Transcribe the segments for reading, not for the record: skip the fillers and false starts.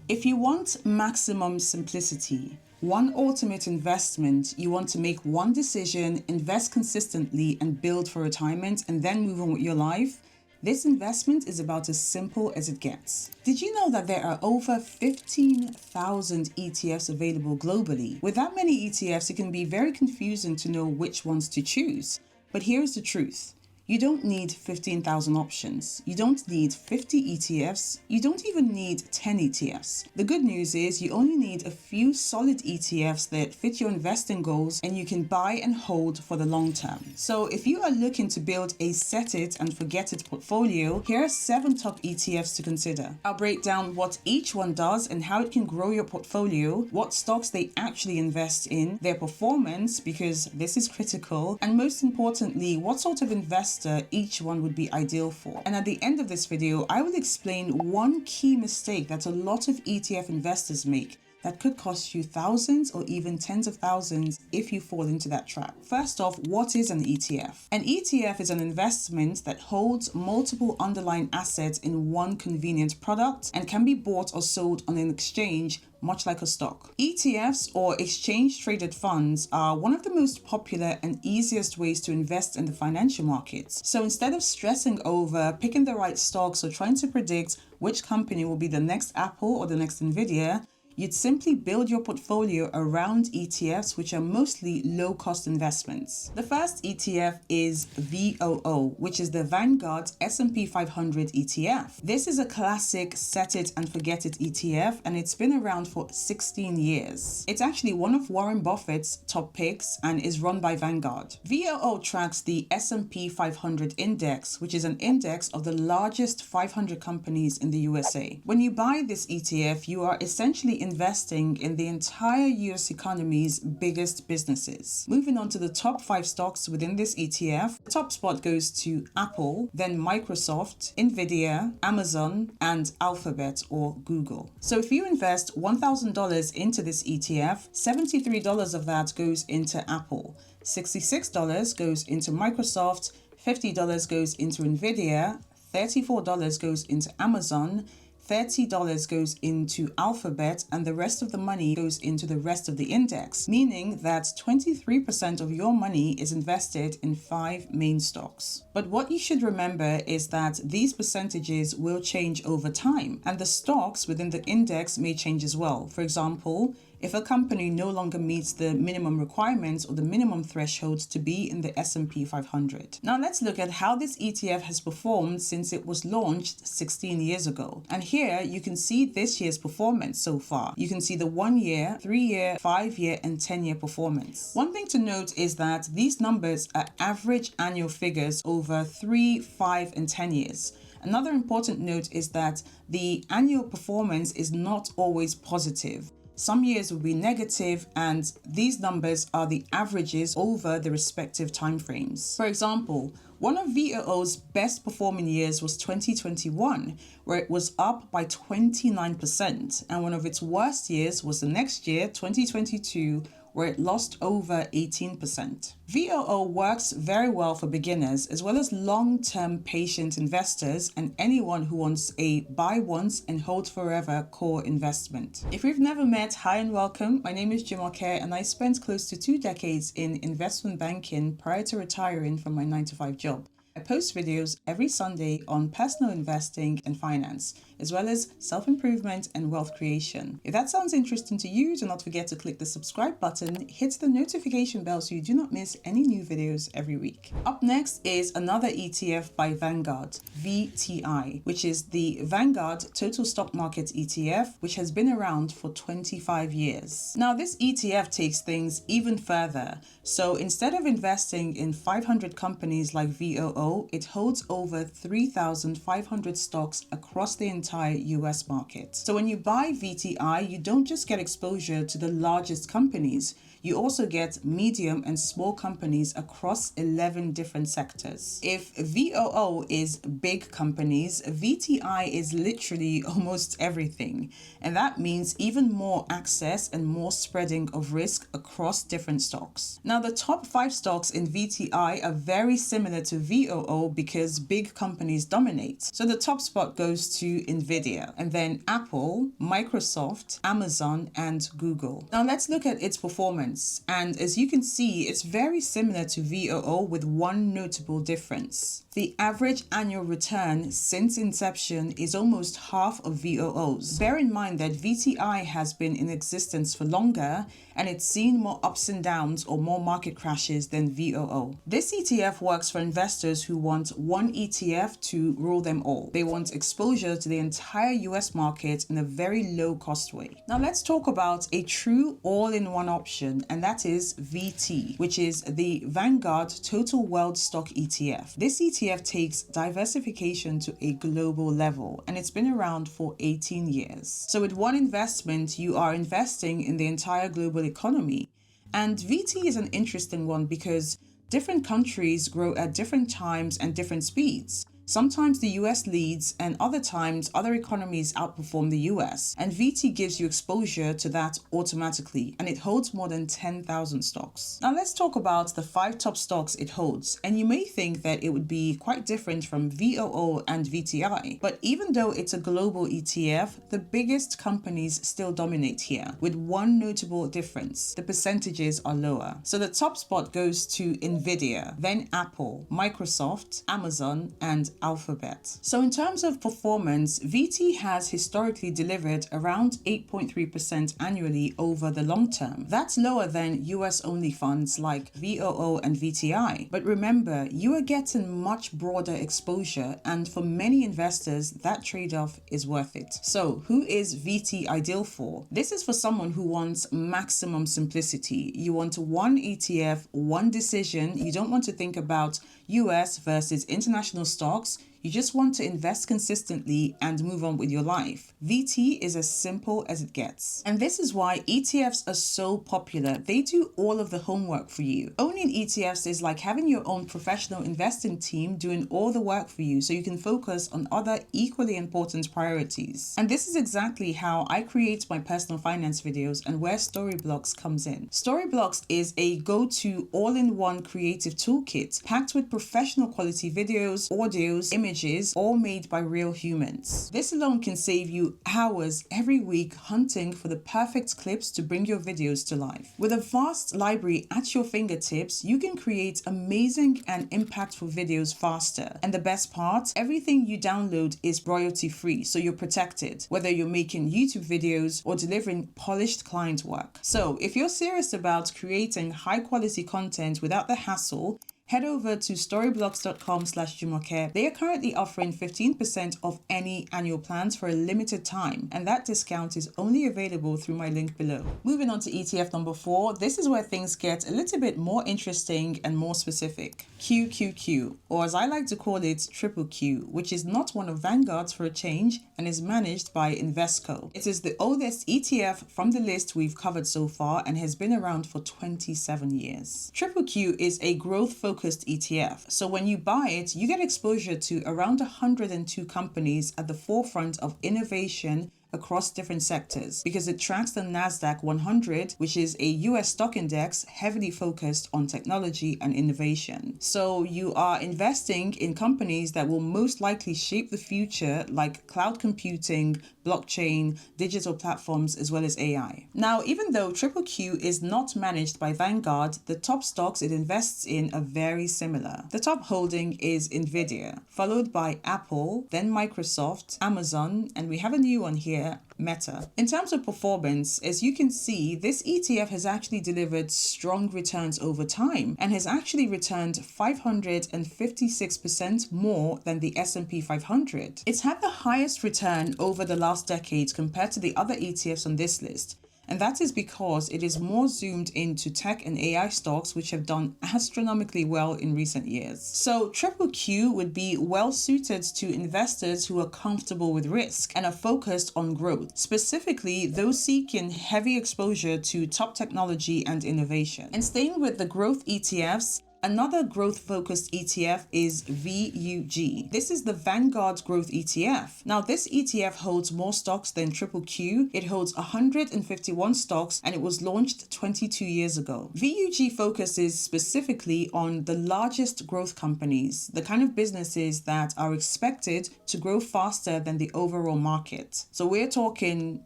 If you want maximum simplicity, one ultimate investment, you want to make one decision, invest consistently, and build for retirement, and then move on with your life, this investment is about as simple as it gets. Did you know that there are over 15,000 ETFs available globally? With that many ETFs, it can be very confusing to know which ones to choose. But here's the truth. You don't need 15,000 options. You don't need 50 ETFs. You don't even need 10 ETFs. The good news is you only need a few solid ETFs that fit your investing goals and you can buy and hold for the long term. So if you are looking to build a set it and forget it portfolio, here are 7 top ETFs to consider. I'll break down what each one does and how it can grow your portfolio, what stocks they actually invest in, their performance, because this is critical, and most importantly, what sort of investor each one would be ideal for. And at the end of this video, I will explain one key mistake that a lot of ETF investors make that could cost you thousands or even tens of thousands if you fall into that trap. First off, what is an ETF? An ETF is an investment that holds multiple underlying assets in one convenient product and can be bought or sold on an exchange, much like a stock. ETFs, or exchange traded funds, are one of the most popular and easiest ways to invest in the financial markets. So instead of stressing over picking the right stocks or trying to predict which company will be the next Apple or the next Nvidia, you'd simply build your portfolio around ETFs, which are mostly low-cost investments. The first ETF is VOO, which is the Vanguard S&P 500 ETF. This is a classic set it and forget it ETF, and it's been around for 16 years. It's actually one of Warren Buffett's top picks and is run by Vanguard. VOO tracks the S&P 500 index, which is an index of the largest 500 companies in the USA. When you buy this ETF, you are essentially investing in the entire US economy's biggest businesses. Moving on to the top 5 stocks within this ETF, the top spot goes to Apple, then Microsoft, Nvidia, Amazon, and Alphabet or Google. So if you invest $1,000 into this ETF, $73 of that goes into Apple, $66 goes into Microsoft, $50 goes into Nvidia, $34 goes into Amazon, $30 goes into Alphabet, and the rest of the money goes into the rest of the index, meaning that 23% of your money is invested in 5 main stocks. But what you should remember is that these percentages will change over time, and the stocks within the index may change as well. For example, if a company no longer meets the minimum requirements or the minimum thresholds to be in the S&P 500. Now let's look at how this ETF has performed since it was launched 16 years ago. And here you can see this year's performance so far. You can see the 1 year, 3 year, 5 year, and 10 year performance. One thing to note is that these numbers are average annual figures over 3, 5, and 10 years. Another important note is that the annual performance is not always positive. Some years will be negative, and these numbers are the averages over the respective timeframes. For example, one of VOO's best performing years was 2021, where it was up by 29%, and one of its worst years was the next year, 2022, where it lost over 18%. VOO works very well for beginners as well as long-term patient investors and anyone who wants a buy once and hold forever core investment. If we've never met, hi and welcome. My name is Jumoke and I spent close to 2 decades in investment banking prior to retiring from my 9-to-5 job. I post videos every Sunday on personal investing and finance, as well as self-improvement and wealth creation. If that sounds interesting to you, do not forget to click the subscribe button, hit the notification bell so you do not miss any new videos every week. Up next is another ETF by Vanguard, VTI, which is the Vanguard Total Stock Market ETF, which has been around for 25 years. Now, this ETF takes things even further. So instead of investing in 500 companies like VOO, it holds over 3,500 stocks across the entire US market. So when you buy VTI, you don't just get exposure to the largest companies, you also get medium and small companies across 11 different sectors. If VOO is big companies, VTI is literally almost everything. And that means even more access and more spreading of risk across different stocks. Now, the top 5 stocks in VTI are very similar to VOO because big companies dominate. So the top spot goes to Nvidia, and then Apple, Microsoft, Amazon, and Google. Now let's look at its performance. And as you can see, it's very similar to VOO with one notable difference. The average annual return since inception is almost half of VOO's. Bear in mind that VTI has been in existence for longer and it's seen more ups and downs or more market crashes than VOO. This ETF works for investors who want one ETF to rule them all. They want exposure to the entire US market in a very low cost way. Now let's talk about a true all-in-one option, and that is VT, which is the Vanguard Total World Stock ETF. This ETF takes diversification to a global level, and it's been around for 18 years. So with one investment, you are investing in the entire global economy. And VT is an interesting one because different countries grow at different times and different speeds. Sometimes the US leads and other times other economies outperform the US, and VT gives you exposure to that automatically, and it holds more than 10,000 stocks. Now let's talk about the 5 top stocks it holds, and you may think that it would be quite different from VOO and VTI, but even though it's a global ETF, the biggest companies still dominate here, with one notable difference: the percentages are lower. So the top spot goes to Nvidia, then Apple, Microsoft, Amazon, and Alphabet. So in terms of performance, VT has historically delivered around 8.3% annually over the long term. That's lower than US only funds like VOO and VTI. But remember, you are getting much broader exposure, and for many investors, that trade-off is worth it. So who is VT ideal for? This is for someone who wants maximum simplicity. You want one ETF, one decision. You don't want to think about US versus international stocks. You just want to invest consistently and move on with your life. VT is as simple as it gets. And this is why ETFs are so popular. They do all of the homework for you. Owning ETFs is like having your own professional investing team doing all the work for you so you can focus on other equally important priorities. And this is exactly how I create my personal finance videos and where Storyblocks comes in. Storyblocks is a go-to all-in-one creative toolkit packed with professional quality videos, audios, images, all made by real humans. This alone can save you hours every week hunting for the perfect clips to bring your videos to life. With a vast library at your fingertips, you can create amazing and impactful videos faster. And the best part, everything you download is royalty free, so you're protected, whether you're making YouTube videos or delivering polished client work. So if you're serious about creating high quality content without the hassle, head over to storyblocks.com/Jumoke. They are currently offering 15% off any annual plans for a limited time, and that discount is only available through my link below. Moving on to ETF number 4, this is where things get a little bit more interesting and more specific. QQQ, or as I like to call it, Triple Q, which is not one of Vanguard's for a change and is managed by Invesco. It is the oldest ETF from the list we've covered so far and has been around for 27 years. Triple Q is a growth-focused ETF. So when you buy it, you get exposure to around 102 companies at the forefront of innovation across different sectors because it tracks the NASDAQ 100, which is a US stock index heavily focused on technology and innovation. So you are investing in companies that will most likely shape the future, like cloud computing, blockchain, digital platforms, as well as AI. Now, even though Triple Q is not managed by Vanguard, the top stocks it invests in are very similar. The top holding is Nvidia, followed by Apple, then Microsoft, Amazon, and we have a new one here, Meta. In terms of performance, as you can see, this ETF has actually delivered strong returns over time and has actually returned 556% more than the S&P 500. It's had the highest return over the last decade compared to the other ETFs on this list. And that is because it is more zoomed into tech and AI stocks, which have done astronomically well in recent years. So Triple Q would be well suited to investors who are comfortable with risk and are focused on growth, specifically those seeking heavy exposure to top technology and innovation. And staying with the growth ETFs, Another growth-focused ETF is VUG. This is the Vanguard Growth ETF. Now, this ETF holds more stocks than QQQ. It holds 151 stocks and it was launched 22 years ago. VUG focuses specifically on the largest growth companies, the kind of businesses that are expected to grow faster than the overall market. So we're talking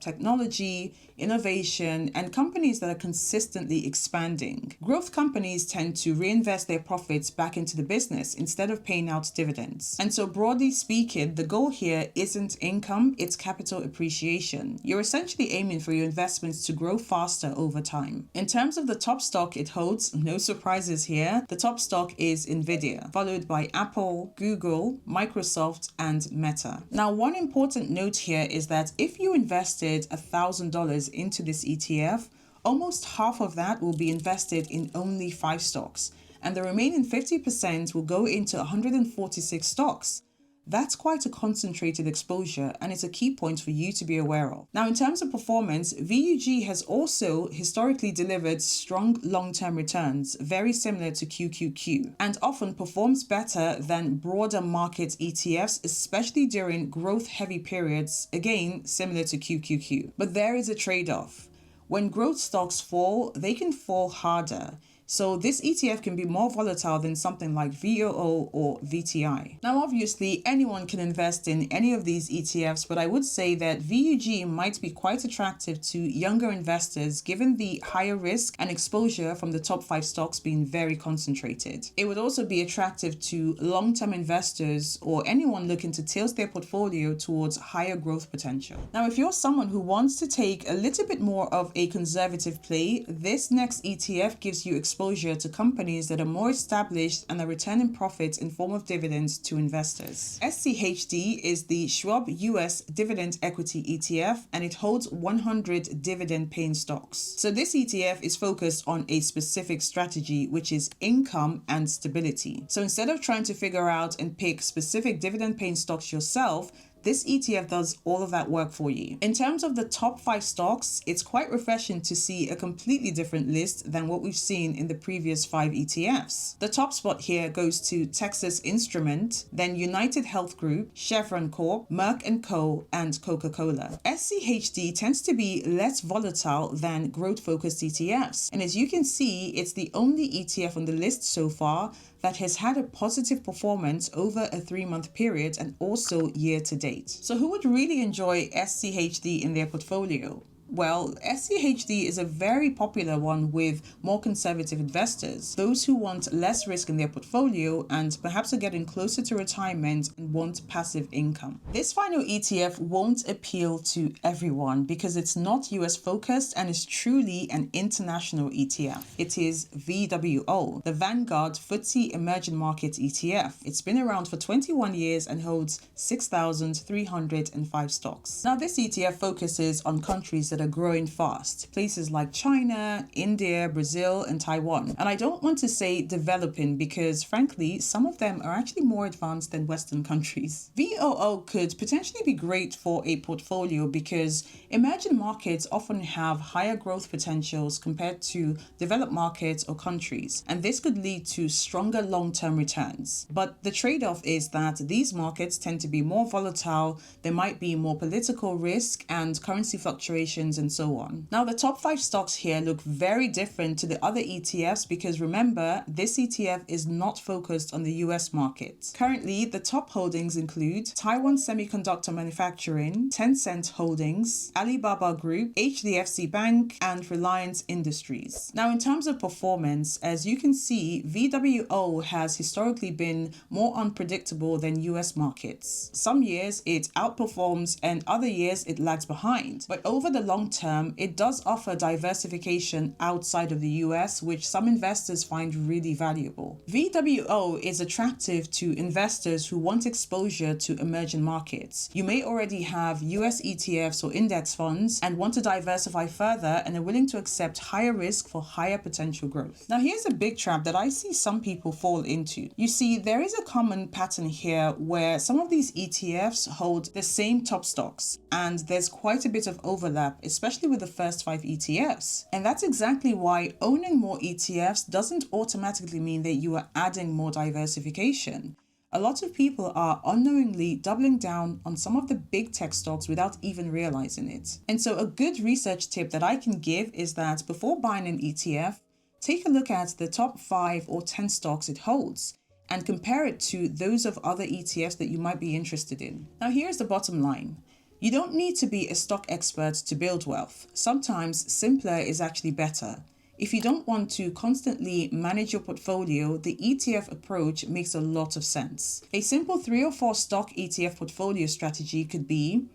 technology, innovation, and companies that are consistently expanding. Growth companies tend to reinvest their profits back into the business instead of paying out dividends. And so broadly speaking, the goal here isn't income, it's capital appreciation. You're essentially aiming for your investments to grow faster over time. In terms of the top stock it holds, no surprises here. The top stock is Nvidia, followed by Apple, Google, Microsoft, and Meta. Now, one important note here is that if you invested $1,000 into this ETF, almost half of that will be invested in only 5 stocks, and the remaining 50% will go into 146 stocks. That's quite a concentrated exposure, and it's a key point for you to be aware of. Now, in terms of performance, VUG has also historically delivered strong long-term returns, very similar to QQQ, and often performs better than broader market ETFs, especially during growth-heavy periods, again, similar to QQQ. But there is a trade-off. When growth stocks fall, they can fall harder. So this ETF can be more volatile than something like VOO or VTI. Now, obviously, anyone can invest in any of these ETFs, but I would say that VUG might be quite attractive to younger investors given the higher risk and exposure from the top 5 stocks being very concentrated. It would also be attractive to long-term investors or anyone looking to tilt their portfolio towards higher growth potential. Now, if you're someone who wants to take a little bit more of a conservative play, this next ETF gives you exposure to companies that are more established and are returning profits in form of dividends to investors. SCHD is the Schwab US Dividend Equity ETF, and it holds 100 dividend-paying stocks. So this ETF is focused on a specific strategy, which is income and stability. So instead of trying to figure out and pick specific dividend-paying stocks yourself, this ETF does all of that work for you. In terms of the top 5 stocks, it's quite refreshing to see a completely different list than what we've seen in the previous 5 ETFs. The top spot here goes to Texas Instrument, then United Health Group, Chevron Corp, Merck & Co, and Coca-Cola. SCHD tends to be less volatile than growth-focused ETFs, and as you can see, it's the only ETF on the list so far that has had a positive performance over a 3-month period and also year to date. So who would really enjoy SCHD in their portfolio? Well, SCHD is a very popular one with more conservative investors, those who want less risk in their portfolio and perhaps are getting closer to retirement and want passive income. This final ETF won't appeal to everyone because it's not US focused and is truly an international ETF. It is VWO, the Vanguard FTSE Emerging Market ETF. It's been around for 21 years and holds 6,305 stocks. Now, this ETF focuses on countries that are growing fast, places like China, India, Brazil, and Taiwan. And I don't want to say developing because frankly, some of them are actually more advanced than Western countries. VOO could potentially be great for a portfolio because emerging markets often have higher growth potentials compared to developed markets or countries, and this could lead to stronger long-term returns. But the trade-off is that these markets tend to be more volatile, there might be more political risk and currency fluctuations and so on. Now, the top 5 stocks here look very different to the other ETFs because remember, this ETF is not focused on the US market. Currently, the top holdings include Taiwan Semiconductor Manufacturing, Tencent Holdings, Alibaba Group, HDFC Bank, and Reliance Industries. Now, in terms of performance, as you can see, VWO has historically been more unpredictable than US markets. Some years it outperforms and other years it lags behind, but over the long term, it does offer diversification outside of the US, which some investors find really valuable. VWO is attractive to investors who want exposure to emerging markets. You may already have US ETFs or index funds and want to diversify further and are willing to accept higher risk for higher potential growth. Now, here's a big trap that I see some people fall into. You see, there is a common pattern here where some of these ETFs hold the same top stocks, and there's quite a bit of overlap especially with the first 5 ETFs. And that's exactly why owning more ETFs doesn't automatically mean that you are adding more diversification. A lot of people are unknowingly doubling down on some of the big tech stocks without even realizing it. And so a good research tip that I can give is that before buying an ETF, take a look at the top 5 or 10 stocks it holds and compare it to those of other ETFs that you might be interested in. Now here's the bottom line. You don't need to be a stock expert to build wealth. Sometimes simpler is actually better. If you don't want to constantly manage your portfolio, the ETF approach makes a lot of sense. A simple 3 or 4 stock ETF portfolio strategy could be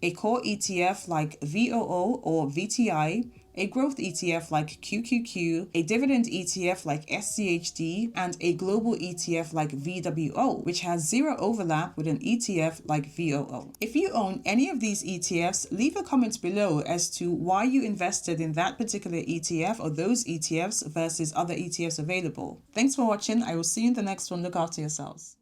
a core ETF like VOO or VTI, a growth ETF like QQQ, a dividend ETF like SCHD, and a global ETF like VWO, which has zero overlap with an ETF like VOO. If you own any of these ETFs, leave a comment below as to why you invested in that particular ETF or those ETFs versus other ETFs available. Thanks for watching. I will see you in the next one. Look after yourselves.